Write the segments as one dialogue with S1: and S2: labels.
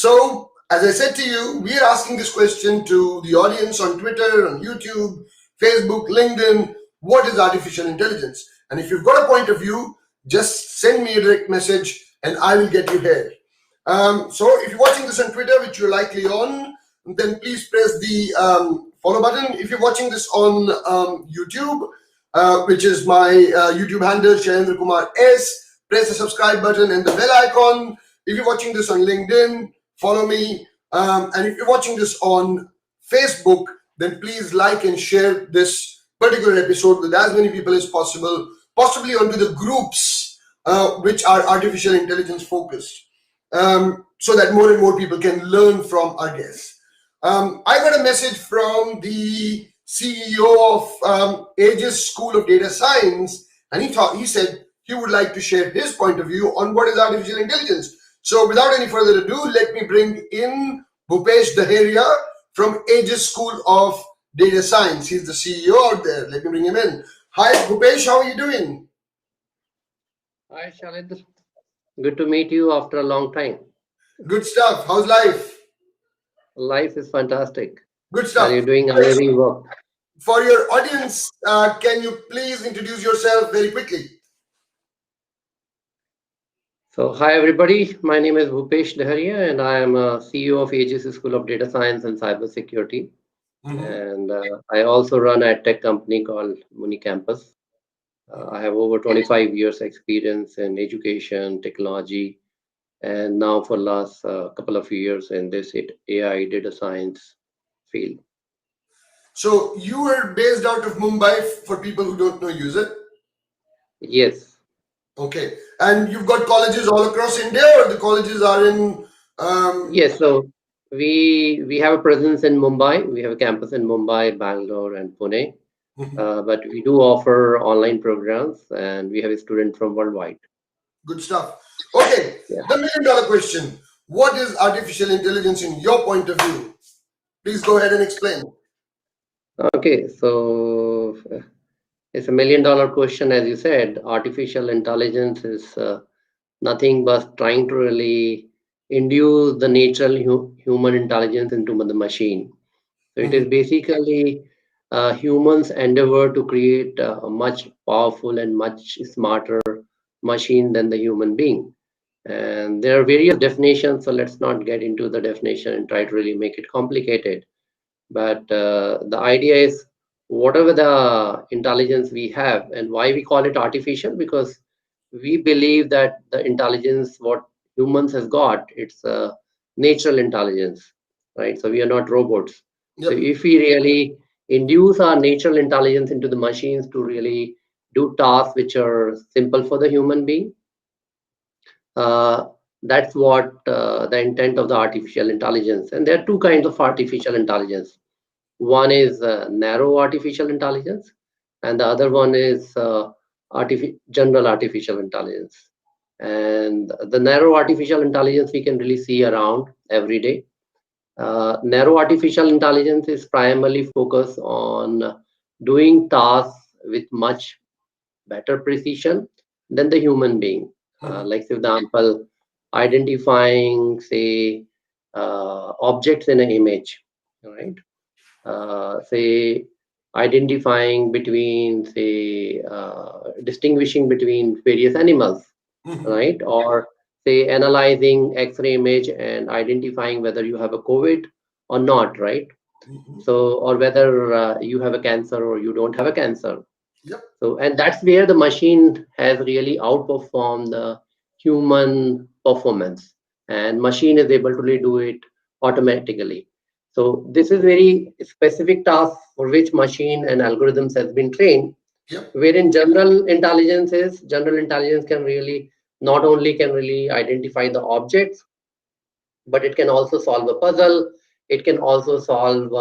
S1: So, as I said to you, we are asking this question to the audience on Twitter, on YouTube, Facebook, LinkedIn. What is artificial intelligence? And if you've got a point of view, just send me a direct message and I will get you here. So, if you're watching this on Twitter, which you're likely on, then please press the follow button. If you're watching this on YouTube, which is my YouTube handle, Shailendra Kumar S, press the subscribe button and the bell icon. If you're watching this on LinkedIn, follow me. And if you're watching this on Facebook, then please like and share this particular episode with as many people as possible, possibly onto the groups which are artificial intelligence focused, so that more and more people can learn from our guests. I got a message from the CEO of Aegis School of Data Science, and he said he would like to share his point of view on what is artificial intelligence. So without any further ado, let me bring in Bhupesh Daheria from Aegis School of Data Science. He's the CEO out there. Let me bring him in. Hi, Bhupesh. How are you doing?
S2: Hi, Shalid. Good to meet you after a long time.
S1: Good stuff. How's life?
S2: Life is fantastic,
S1: Good
S2: and you're
S1: stuff.
S2: doing amazing work.
S1: For your audience, can you please introduce yourself very quickly?
S2: So, hi everybody. My name is Bhupesh Daheria, and I am a CEO of Aegis School of Data Science and Cybersecurity.
S1: Mhm.
S2: And I also run a tech company called Muni Campus. I have over 25 years experience in education, technology, and now for last couple of years in this AI data science field.
S1: So you are based out of Mumbai for people who don't know you, is it?
S2: Yes.
S1: Okay. And you've got colleges all across India, or the colleges are in. Um,
S2: Yes, so we have a presence in Mumbai. We have a campus in Mumbai, Bangalore, and Pune.
S1: mhm.
S2: But we do offer online programs, and we have a student from worldwide.
S1: Good stuff. Okay.
S2: Yeah.
S1: The million-dollar question: what is artificial intelligence in your point of view? Please go ahead and explain.
S2: Okay, so it's a $1 million question, as you said. Artificial intelligence is nothing but trying to really induce the natural human intelligence into the machine. So it is
S1: Mhm.
S2: basically humans' endeavor to create a much powerful and much smarter machine than the human being. And there are various definitions, so let's not get into the definition and try to really make it complicated. But the idea is whatever the intelligence we have, and why we call it artificial, because we believe that the intelligence what humans has got, it's a natural intelligence, right? So we are not robots. So
S1: Yep.
S2: if we really induce our natural intelligence into the machines to really do tasks which are simple for the human being, uh, that's what the intent of the artificial intelligence. And there are two kinds of artificial intelligence. One is narrow artificial intelligence, and the other one is general artificial intelligence. And the narrow artificial intelligence we can really see around every day. Narrow artificial intelligence is primarily focused on doing tasks with much better precision than the human being.
S1: Mhm.
S2: Like, for example, identifying, say, objects in an image, right? Say, identifying between, say, distinguishing between various animals,
S1: Mhm.
S2: right? Or say, analyzing X-ray image and identifying whether you have a COVID or not, right?
S1: Mhm.
S2: So, or whether you have a cancer or you don't have a cancer.
S1: Yep.
S2: So, and that's where the machine has really outperformed the human performance, and machine is able to really do it automatically. So this is very specific task for which machine and algorithms has been trained.
S1: Yep.
S2: Wherein general intelligence can really not only can really identify the objects, but it can also solve a puzzle. It can also solve,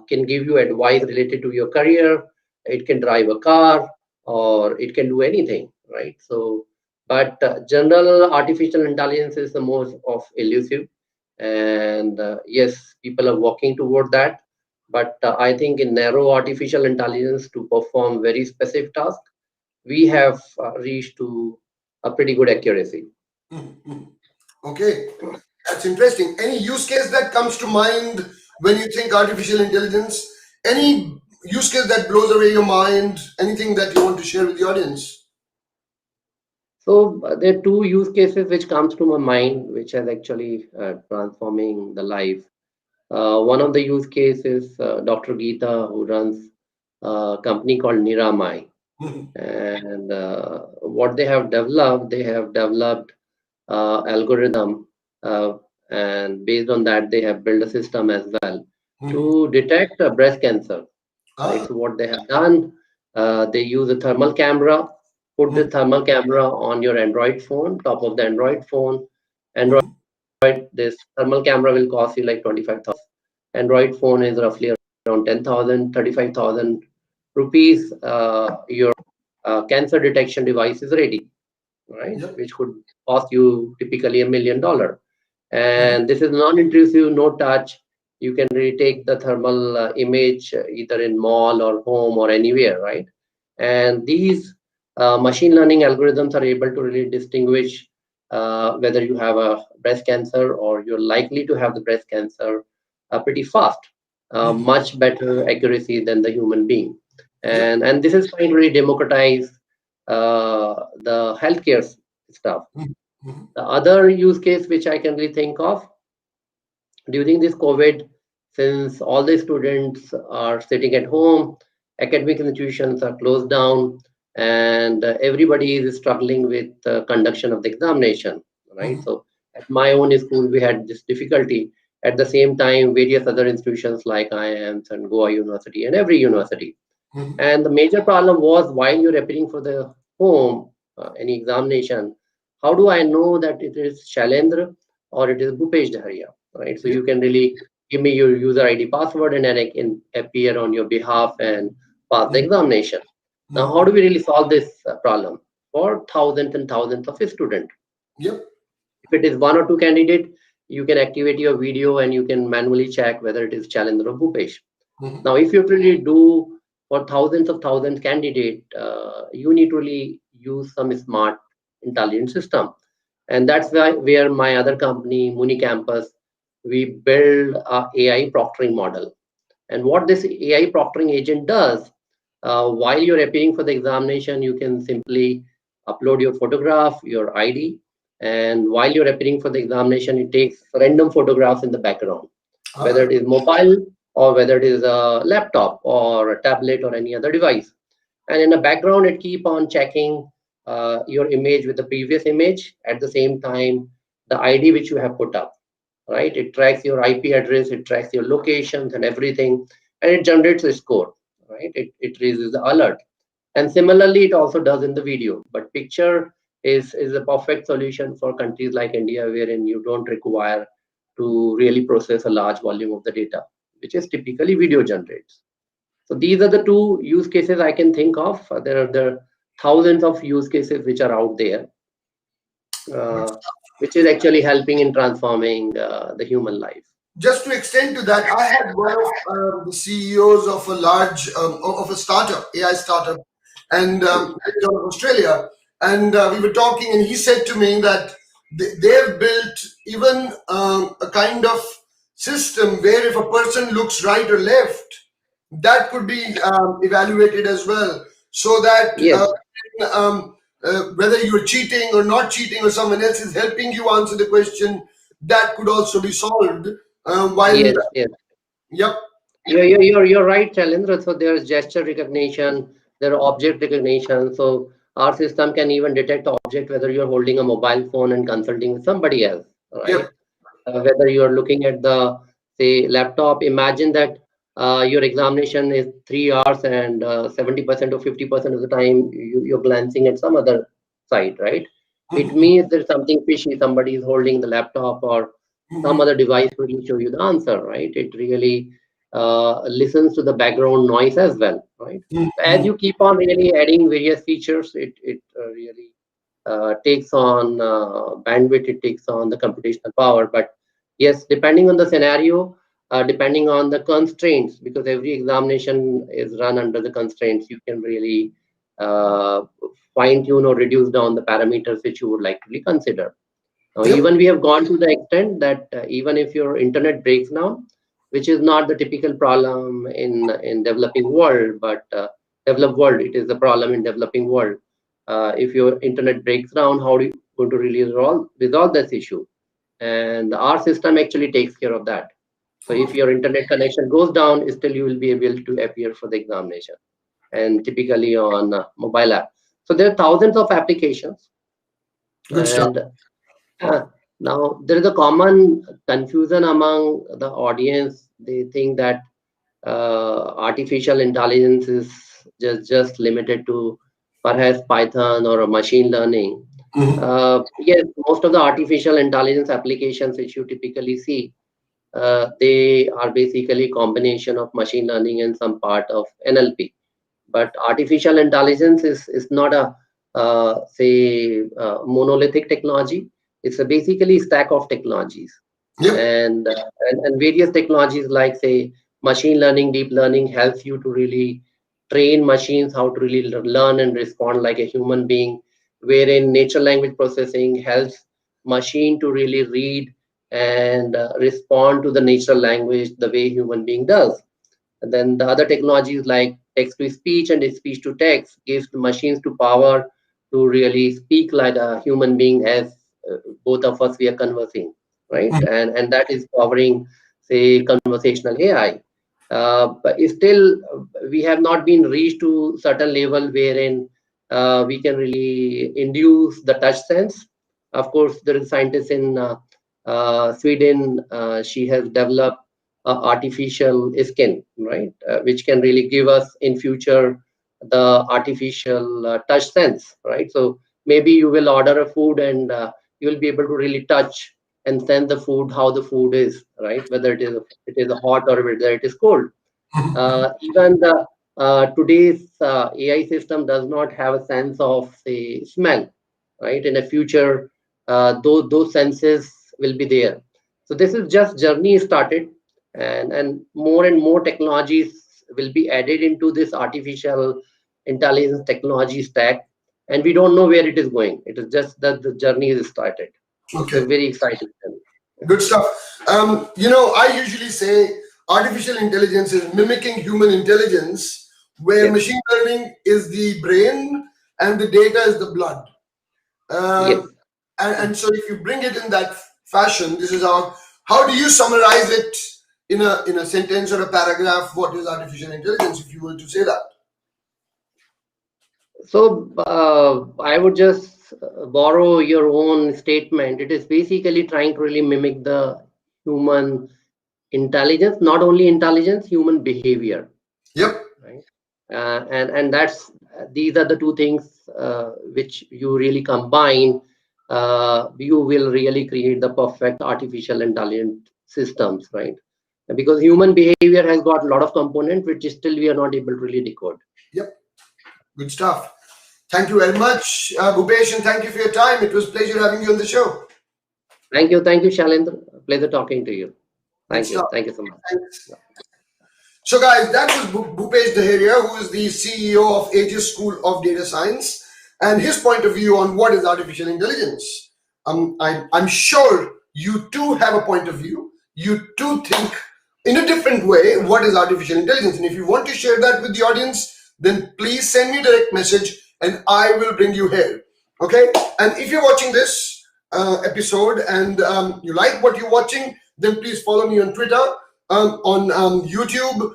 S2: can give you advice related to your career. It can drive a car, or it can do anything, right? So, but general artificial intelligence is the most of elusive, and yes, people are working toward that. But I think in narrow artificial intelligence to perform very specific tasks, we have reached to a pretty good accuracy.
S1: Mhm. Mhm. Okay. That's interesting. Any use case that comes to mind when you think artificial intelligence? Any use case that blows away your mind? Anything that you want to share with the audience?
S2: So there are two use cases which comes to my mind, which is actually transforming the life. One of the use cases, Dr. Geeta, who runs a company called Niramai,
S1: Mhm,
S2: and what they have developed algorithm, uh, and based on that, they have built a system as well
S1: mhm.
S2: to detect breast cancer. Right.
S1: Ah,
S2: So what they have done, they use a thermal camera, put the
S1: mhm,
S2: thermal camera on your Android phone, top of the Android phone. Android,
S1: mhm.
S2: this thermal camera will cost you like 25,000. Android phone is roughly around 10,000, 35,000 rupees. Your cancer detection device is ready, right?
S1: Yep.
S2: Which could cost you typically $1 million.
S1: Mhm,
S2: And this is non-intrusive, no touch. You can retake the thermal image either in mall or home or anywhere, right? And these machine learning algorithms are able to really distinguish whether you have a breast cancer or you're likely to have the breast cancer pretty fast,
S1: mhm.
S2: much better accuracy than the human being.
S1: Yep.
S2: And this is trying to really democratize the healthcare stuff.
S1: Mhm, mhm,
S2: The other use case which I can really think of during this COVID, since all the students are sitting at home, academic institutions are closed down, and everybody is struggling with conduction of the examination, right?
S1: mhm,
S2: So at my own school, we had this difficulty. At the same time, various other institutions like IIMs and Goa University and every university.
S1: mhm.
S2: And the major problem was while you're appearing for the home, any examination, how do I know that it is Shailendra or it is Bhupesh Daharia, right? So
S1: Yep.
S2: you can really give me your user ID password and then I can appear on your behalf and pass the
S1: Mhm,
S2: examination. Now, how
S1: mhm.
S2: do we really solve this problem for thousands and thousands of students?
S1: Yep.
S2: If it is one or two candidate, you can activate your video and you can manually check whether it is Shailendra or Bhupesh.
S1: Mhm,
S2: Now, if you really do for thousands of thousands candidate, you need to really use some smart intelligent system, and that's where my other company, Muni Campus, we build a AI proctoring model. And what this AI proctoring agent does, while you're appearing for the examination, you can simply upload your photograph, your ID, and while you're appearing for the examination, it takes random photographs in the background, whether
S1: Ah,
S2: it is mobile or whether it is a laptop or a tablet or any other device. And in the background, it keep on checking your image with the previous image. At the same time, the ID which you have put up, right? It tracks your IP address, it tracks your locations and everything, and it generates a score, right? It raises the alert. And similarly, it also does in the video. But picture is a perfect solution for countries like India, wherein you don't require to really process a large volume of the data, which is typically video generates. So these are the two use cases I can think of. There are thousands of use cases which are out there,
S1: good.
S2: uh, which is actually helping in transforming the human life.
S1: Just to extend to that, I had one of the CEOs of a large of a startup, AI startup, and based out of Australia. And we were talking, and he said to me that they've built even a kind of system where if a person looks right or left, that could be evaluated as well, so that
S2: Yes,
S1: whether you're cheating or not cheating, or someone else is helping you answer the question, that could also be solved. While
S2: yes, yes.
S1: Yep,
S2: You're right, Chalendra. So there's gesture recognition, there are object recognition. So our system can even detect object whether you're holding a mobile phone and consulting with somebody else, right?
S1: yep,
S2: Whether you're looking at the say laptop. Imagine that your examination is 3 hours and 70% or 50% of the time you're glancing at some other site, right? It
S1: mhm,
S2: means there's something fishy. Somebody is holding the laptop or some
S1: mhm,
S2: other device to really show you the answer, right? It really listens to the background noise as well, right?
S1: mhm,
S2: So as
S1: mhm,
S2: you keep on really adding various features, it really takes on bandwidth, it takes on the computational power. But yes, depending on the scenario, depending on the constraints, because every examination is run under the constraints, you can really uh, fine tune or reduce down the parameters which you would like to really consider. Now,
S1: Yep.
S2: even we have gone to the extent that even if your internet breaks down, which is not the typical problem in developing world, but developed world, it is the problem in developing world. If your internet breaks down, how are you going to really resolve this issue? And our system actually takes care of that. So if your internet connection goes down, still you will be able to appear for the examination, and typically on mobile app. So there are thousands of applications,
S1: Good stuff.
S2: and now there is a common confusion among the audience. They think that artificial intelligence is just limited to perhaps Python or a machine learning.
S1: Mhm.
S2: Yes, most of the artificial intelligence applications which you typically see, they are basically combination of machine learning and some part of NLP. But artificial intelligence is not a say monolithic technology. It's a basically stack of technologies,
S1: Yep.
S2: and various technologies like say machine learning, deep learning helps you to really train machines how to really learn and respond like a human being, wherein natural language processing helps machine to really read and respond to the natural language the way human being does. And then the other technologies like text to speech and speech to text gives the machines to power to really speak like a human being, as both of us we are conversing, right? And that is powering say conversational AI. But still, we have not been reached to certain level wherein we can really induce the touch sense. Of course, there is scientists in Sweden. She has developed artificial skin, right, which can really give us in future the artificial touch sense, right? So maybe you will order a food and you will be able to really touch and sense the food, how the food is, right? Whether it is hot or whether it is cold. Even the today's AI system does not have a sense of say smell, right? In the future, those senses will be there. So this is just journey started, and more technologies will be added into this artificial intelligence technology stack, and we don't know where it is going. It is just that the journey is started. It's a
S1: Okay.
S2: very exciting journey.
S1: Good stuff. I usually say artificial intelligence is mimicking human intelligence, where
S2: Yes,
S1: machine learning is the brain and the data is the blood.
S2: yes.
S1: Um, and so, if you bring it in that fashion, this is how do you summarize it in a sentence or a paragraph? What is artificial intelligence, if you were to say that?
S2: So I would just borrow your own statement. It is basically trying to really mimic the human intelligence, not only intelligence, human behavior,
S1: Yep.
S2: right? And that's these are the two things which you really combine. You will really create the perfect artificial intelligent systems, right? Because human behavior has got a lot of components which still we are not able to really decode.
S1: Yep. Good stuff. Thank you very much, Bhupesh, and thank you for your time. It was a pleasure having you on the show.
S2: Thank you, Shalendra. Pleasure talking to you.
S1: Good stuff.
S2: Thank you so much.
S1: Thanks. So, guys, that was Bhupesh Daheria, who is the CEO of Aegis School of Data Science, and his point of view on what is artificial intelligence. I'm sure you too have a point of view. You too think in a different way what is artificial intelligence. And if you want to share that with the audience, then please send me a direct message and I will bring you here. Okay? And if you're watching this episode and you like what you're watching, then please follow me on Twitter, on YouTube.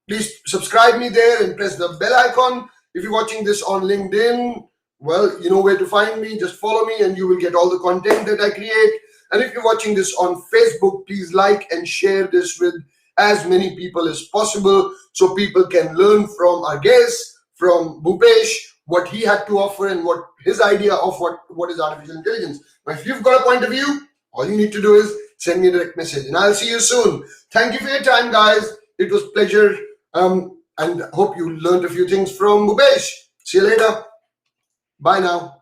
S1: Please subscribe me there and press the bell icon. If you're watching this on LinkedIn, well, you know where to find me. Just follow me and you will get all the content that I create. And if you're watching this on Facebook, please like and share this with as many people as possible so people can learn from our guest, from Bhupesh, what he had to offer and what his idea of what is artificial intelligence. Now, if you've got a point of view, all you need to do is send me a direct message and I'll see you soon. Thank you for your time, guys. It was a pleasure. And hope you learned a few things from Bhupesh. See you later. Bye now.